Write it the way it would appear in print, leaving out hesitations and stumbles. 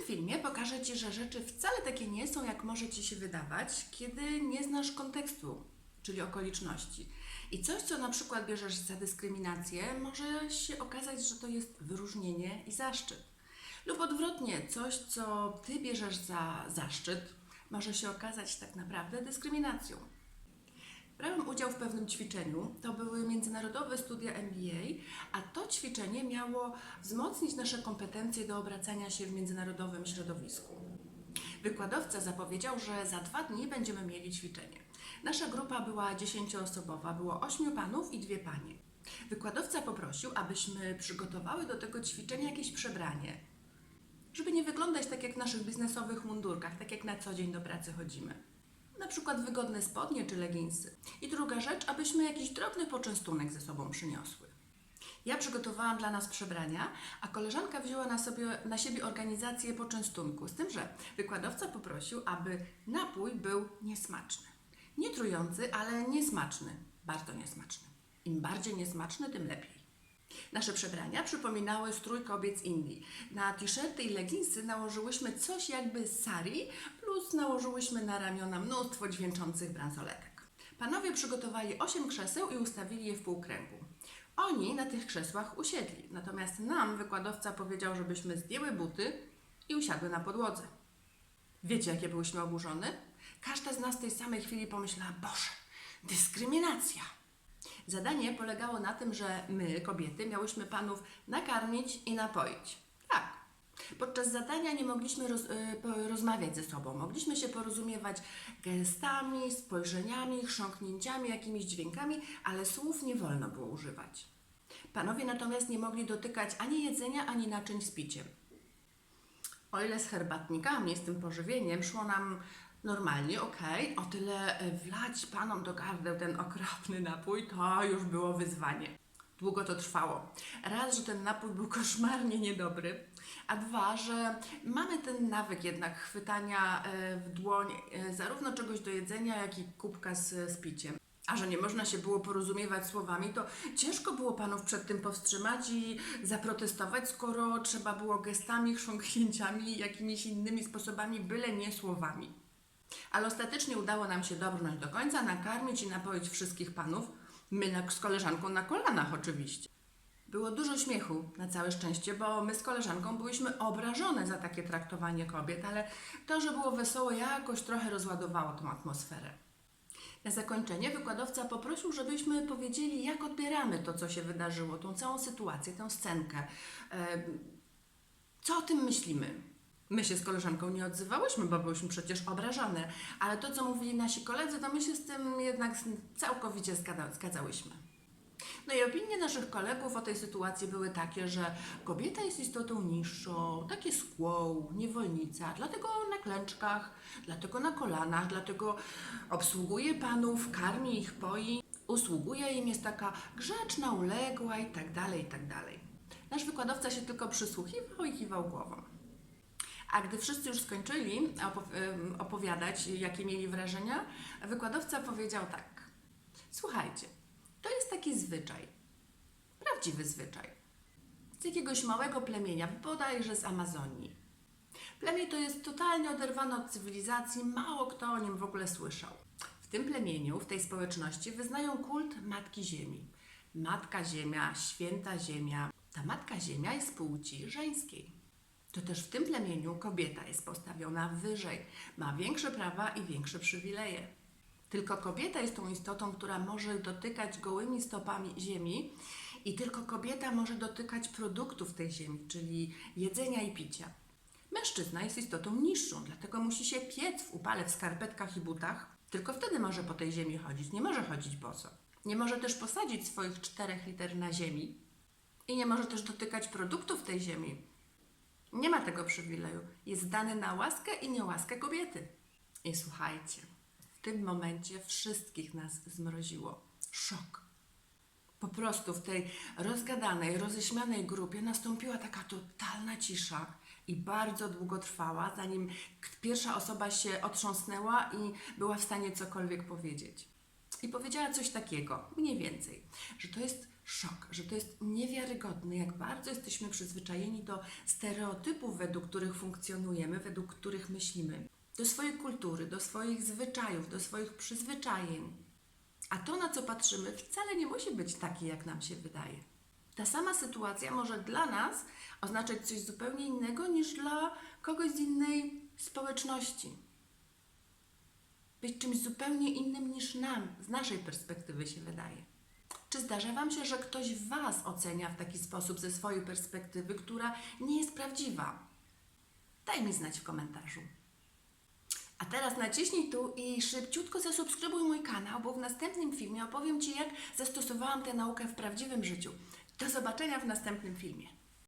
filmie pokażę Ci, że rzeczy wcale takie nie są, jak może Ci się wydawać, kiedy nie znasz kontekstu, czyli okoliczności. I coś, co na przykład bierzesz za dyskryminację, może się okazać, że to jest wyróżnienie i zaszczyt. Lub odwrotnie, coś, co Ty bierzesz za zaszczyt, może się okazać tak naprawdę dyskryminacją. Brałam udział w pewnym ćwiczeniu, to były międzynarodowe studia MBA, a to ćwiczenie miało wzmocnić nasze kompetencje do obracania się w międzynarodowym środowisku. Wykładowca zapowiedział, że za 2 dni będziemy mieli ćwiczenie. Nasza grupa była 10-osobowa, było 8 panów i 2 panie. Wykładowca poprosił, abyśmy przygotowały do tego ćwiczenia jakieś przebranie, żeby nie wyglądać tak jak w naszych biznesowych mundurkach, tak jak na co dzień do pracy chodzimy. Na przykład wygodne spodnie czy leginsy. I druga rzecz, abyśmy jakiś drobny poczęstunek ze sobą przyniosły. Ja przygotowałam dla nas przebrania, a koleżanka wzięła na siebie organizację poczęstunku, z tym, że wykładowca poprosił, aby napój był niesmaczny. Nie trujący, ale niesmaczny. Bardzo niesmaczny. Im bardziej niesmaczny, tym lepiej. Nasze przebrania przypominały strój kobiet z Indii. Na t-shirty i leginsy nałożyłyśmy coś jakby sari, plus nałożyłyśmy na ramiona mnóstwo dźwięczących bransoletek. Panowie przygotowali 8 krzeseł i ustawili je w półkręgu. Oni na tych krzesłach usiedli, natomiast nam wykładowca powiedział, żebyśmy zdjęły buty i usiadły na podłodze. Wiecie, jakie byłyśmy oburzone? Każda z nas w tej samej chwili pomyślała: Boże, dyskryminacja! Zadanie polegało na tym, że my, kobiety, miałyśmy panów nakarmić i napoić. Tak. Podczas zadania nie mogliśmy rozmawiać ze sobą. Mogliśmy się porozumiewać gestami, spojrzeniami, chrząknięciami, jakimiś dźwiękami, ale słów nie wolno było używać. Panowie natomiast nie mogli dotykać ani jedzenia, ani naczyń z piciem. O ile z herbatnikami, z tym pożywieniem szło nam normalnie, o tyle wlać panom do gardeł ten okropny napój, to już było wyzwanie. Długo to trwało. Raz, że ten napój był koszmarnie niedobry, a dwa, że mamy ten nawyk jednak chwytania w dłoń zarówno czegoś do jedzenia, jak i kubka z piciem. A że nie można się było porozumiewać słowami, to ciężko było panów przed tym powstrzymać i zaprotestować, skoro trzeba było gestami, chrząknięciami i jakimiś innymi sposobami, byle nie słowami. Ale ostatecznie udało nam się dobrnąć do końca, nakarmić i napoić wszystkich panów, my z koleżanką na kolanach oczywiście. Było dużo śmiechu, na całe szczęście, bo my z koleżanką byłyśmy obrażone za takie traktowanie kobiet, ale to, że było wesoło, jakoś trochę rozładowało tą atmosferę. Na zakończenie wykładowca poprosił, żebyśmy powiedzieli, jak odbieramy to, co się wydarzyło, tą całą sytuację, tę scenkę. Co o tym myślimy? My się z koleżanką nie odzywałyśmy, bo byłyśmy przecież obrażone, ale to, co mówili nasi koledzy, to my się z tym jednak całkowicie zgadzałyśmy. No i opinie naszych kolegów o tej sytuacji były takie, że kobieta jest istotą niższą, takie skłoł, niewolnica, dlatego na klęczkach, dlatego na kolanach, dlatego obsługuje panów, karmi ich, poi, usługuje im, jest taka grzeczna, uległa i tak dalej, i tak dalej. Nasz wykładowca się tylko przysłuchiwał i kiwał głową. A gdy wszyscy już skończyli opowiadać, jakie mieli wrażenia, wykładowca powiedział tak: słuchajcie, to jest taki zwyczaj, prawdziwy zwyczaj, z jakiegoś małego plemienia, bodajże z Amazonii. Plemię to jest totalnie oderwane od cywilizacji, mało kto o nim w ogóle słyszał. W tym plemieniu, w tej społeczności wyznają kult Matki Ziemi. Matka Ziemia, święta Ziemia. Ta Matka Ziemia jest płci żeńskiej. To też w tym plemieniu kobieta jest postawiona wyżej, ma większe prawa i większe przywileje. Tylko kobieta jest tą istotą, która może dotykać gołymi stopami ziemi i tylko kobieta może dotykać produktów tej ziemi, czyli jedzenia i picia. Mężczyzna jest istotą niższą, dlatego musi się piec w upale w skarpetkach i butach. Tylko wtedy może po tej ziemi chodzić, nie może chodzić boso. Nie może też posadzić swoich 4 liter na ziemi i nie może też dotykać produktów tej ziemi. Nie ma tego przywileju. Jest dany na łaskę i niełaskę kobiety. I słuchajcie, w tym momencie wszystkich nas zmroziło. Szok. Po prostu w tej rozgadanej, roześmianej grupie nastąpiła taka totalna cisza i bardzo długo trwała, zanim pierwsza osoba się otrząsnęła i była w stanie cokolwiek powiedzieć. I powiedziała coś takiego, mniej więcej, że to jest szok, że to jest niewiarygodne, jak bardzo jesteśmy przyzwyczajeni do stereotypów, według których funkcjonujemy, według których myślimy, do swojej kultury, do swoich zwyczajów, do swoich przyzwyczajeń. A to, na co patrzymy, wcale nie musi być takie, jak nam się wydaje. Ta sama sytuacja może dla nas oznaczać coś zupełnie innego niż dla kogoś z innej społeczności. Być czymś zupełnie innym niż nam, z naszej perspektywy się wydaje. Czy zdarza Wam się, że ktoś Was ocenia w taki sposób ze swojej perspektywy, która nie jest prawdziwa? Daj mi znać w komentarzu. A teraz naciśnij tu i szybciutko zasubskrybuj mój kanał, bo w następnym filmie opowiem Ci, jak zastosowałam tę naukę w prawdziwym życiu. Do zobaczenia w następnym filmie.